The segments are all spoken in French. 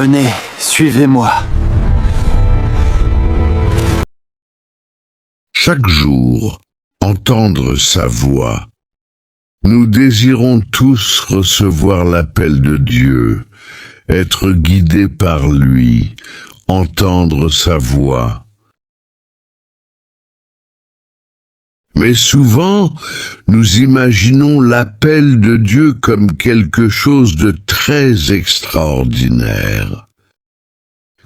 Venez, suivez-moi. Chaque jour, entendre sa voix. Nous désirons tous recevoir l'appel de Dieu, être guidés par lui, entendre sa voix. Mais souvent, nous imaginons l'appel de Dieu comme quelque chose de très extraordinaire.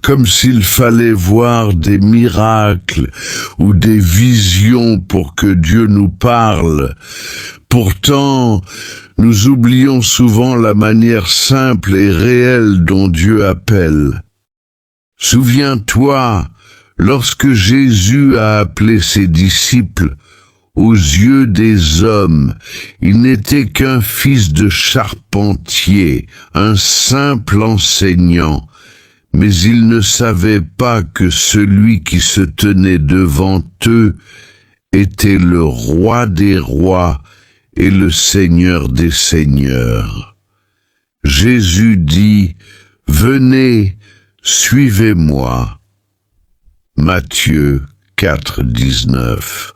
Comme s'il fallait voir des miracles ou des visions pour que Dieu nous parle. Pourtant, nous oublions souvent la manière simple et réelle dont Dieu appelle. Souviens-toi, lorsque Jésus a appelé ses disciples, aux yeux des hommes, il n'était qu'un fils de charpentier, un simple enseignant. Mais ils ne savaient pas que celui qui se tenait devant eux était le roi des rois et le Seigneur des seigneurs. Jésus dit, « Venez, suivez-moi. » Matthieu 4, 19.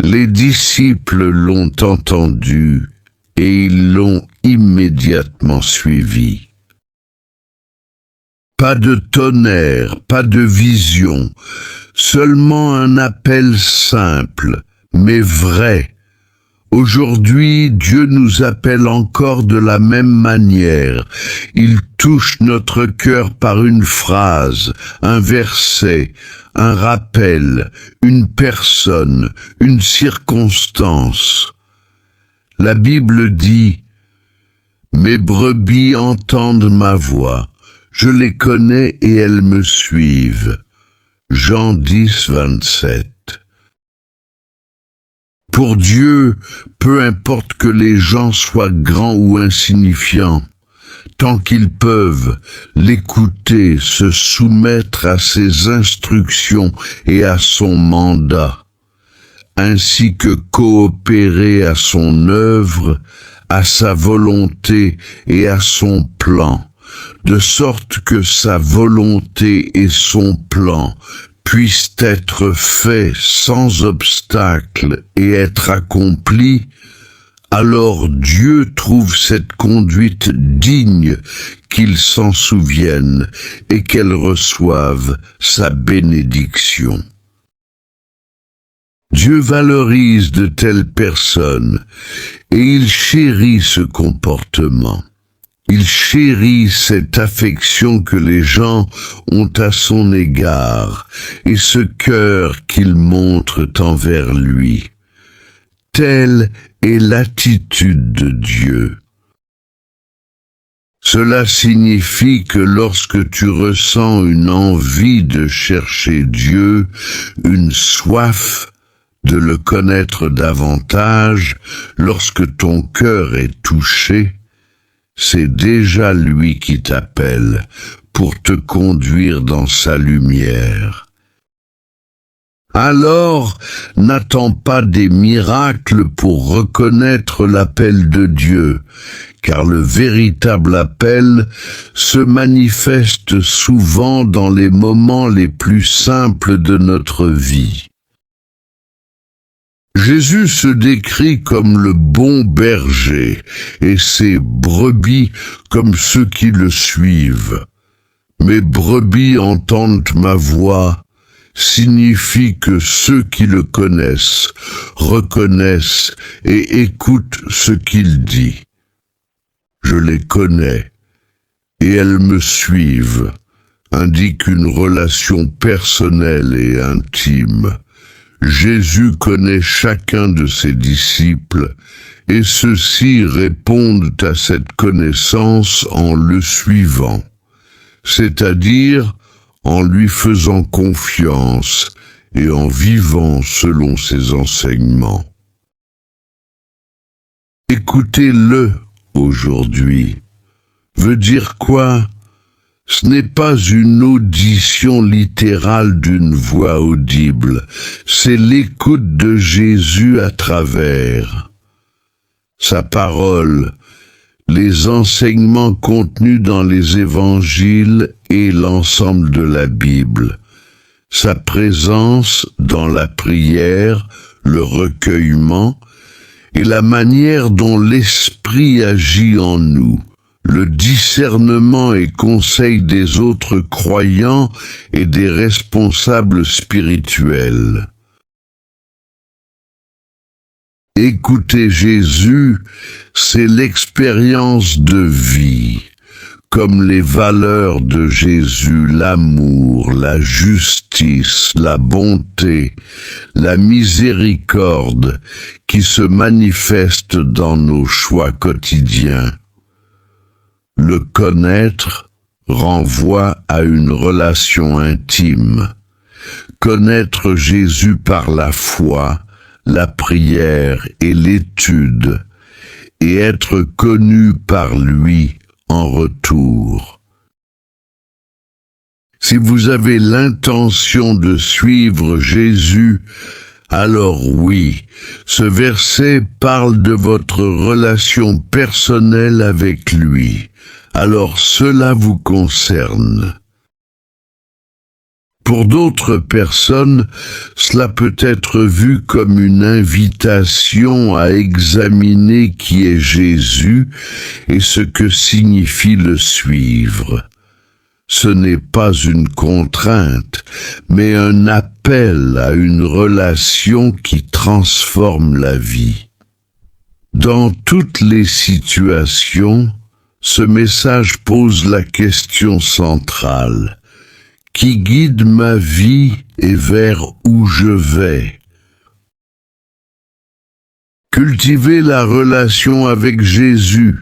Les disciples l'ont entendu et ils l'ont immédiatement suivi. Pas de tonnerre, pas de vision, seulement un appel simple, mais vrai. Aujourd'hui, Dieu nous appelle encore de la même manière. Il touche notre cœur par une phrase, un verset, un rappel, une personne, une circonstance. La Bible dit « Mes brebis entendent ma voix. Je les connais et elles me suivent. » Jean 10, 27. Pour Dieu, peu importe que les gens soient grands ou insignifiants, tant qu'ils peuvent l'écouter, se soumettre à ses instructions et à son mandat, ainsi que coopérer à son œuvre, à sa volonté et à son plan, de sorte que sa volonté et son plan puissent être faits sans obstacle et être accomplis, alors Dieu trouve cette conduite digne qu'il s'en souvienne et qu'elle reçoive sa bénédiction. Dieu valorise de telles personnes et il chérit ce comportement. Il chérit cette affection que les gens ont à son égard et ce cœur qu'ils montrent envers lui. Telle est l'attitude de Dieu. Cela signifie que lorsque tu ressens une envie de chercher Dieu, une soif de le connaître davantage, lorsque ton cœur est touché, c'est déjà lui qui t'appelle pour te conduire dans sa lumière. Alors, n'attends pas des miracles pour reconnaître l'appel de Dieu, car le véritable appel se manifeste souvent dans les moments les plus simples de notre vie. Jésus se décrit comme le bon berger et ses brebis comme ceux qui le suivent. Mes brebis entendent ma voix signifie que ceux qui le connaissent, reconnaissent et écoutent ce qu'il dit. Je les connais et elles me suivent, indique une relation personnelle et intime. Jésus connaît chacun de ses disciples, et ceux-ci répondent à cette connaissance en le suivant, c'est-à-dire en lui faisant confiance et en vivant selon ses enseignements. Écoutez-le aujourd'hui veut dire quoi? Ce n'est pas une audition littérale d'une voix audible, c'est l'écoute de Jésus à travers. Sa parole, les enseignements contenus dans les évangiles et l'ensemble de la Bible, sa présence dans la prière, le recueillement et la manière dont l'Esprit agit en nous, le discernement et conseil des autres croyants et des responsables spirituels. Écouter Jésus, c'est l'expérience de vie, comme les valeurs de Jésus, l'amour, la justice, la bonté, la miséricorde, qui se manifestent dans nos choix quotidiens. Le connaître renvoie à une relation intime. Connaître Jésus par la foi, la prière et l'étude, et être connu par lui en retour. Si vous avez l'intention de suivre Jésus, alors oui, ce verset parle de votre relation personnelle avec lui. Alors cela vous concerne. Pour d'autres personnes, cela peut être vu comme une invitation à examiner qui est Jésus et ce que signifie le suivre. Ce n'est pas une contrainte, mais un appel à une relation qui transforme la vie. Dans toutes les situations, ce message pose la question centrale. Qui guide ma vie et vers où je vais? Cultiver la relation avec Jésus,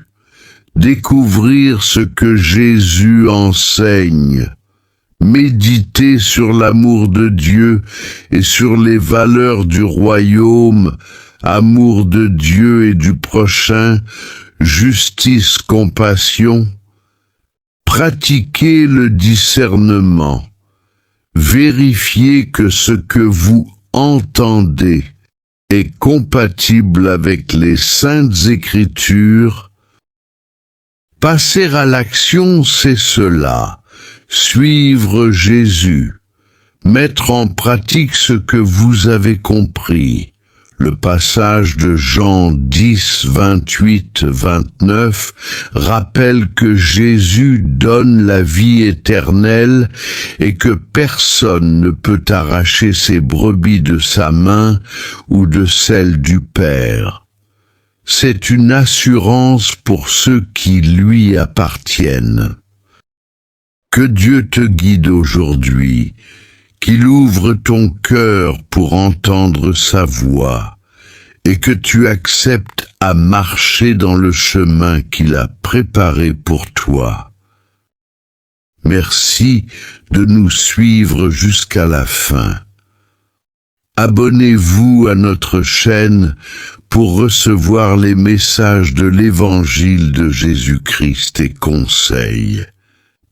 découvrir ce que Jésus enseigne, méditer sur l'amour de Dieu et sur les valeurs du royaume, amour de Dieu et du prochain, justice, compassion. Pratiquez le discernement. Vérifiez que ce que vous entendez est compatible avec les saintes Écritures. Passer à l'action, c'est cela. Suivre Jésus. Mettre en pratique ce que vous avez compris. Le passage de Jean 10, 28, 29 rappelle que Jésus donne la vie éternelle et que personne ne peut arracher ses brebis de sa main ou de celle du Père. C'est une assurance pour ceux qui lui appartiennent. Que Dieu te guide aujourd'hui, qu'il ouvre ton cœur pour entendre sa voix, et que tu acceptes à marcher dans le chemin qu'il a préparé pour toi. Merci de nous suivre jusqu'à la fin. Abonnez-vous à notre chaîne pour recevoir les messages de l'Évangile de Jésus-Christ et conseils.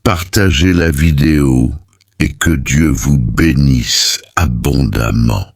Partagez la vidéo et que Dieu vous bénisse abondamment.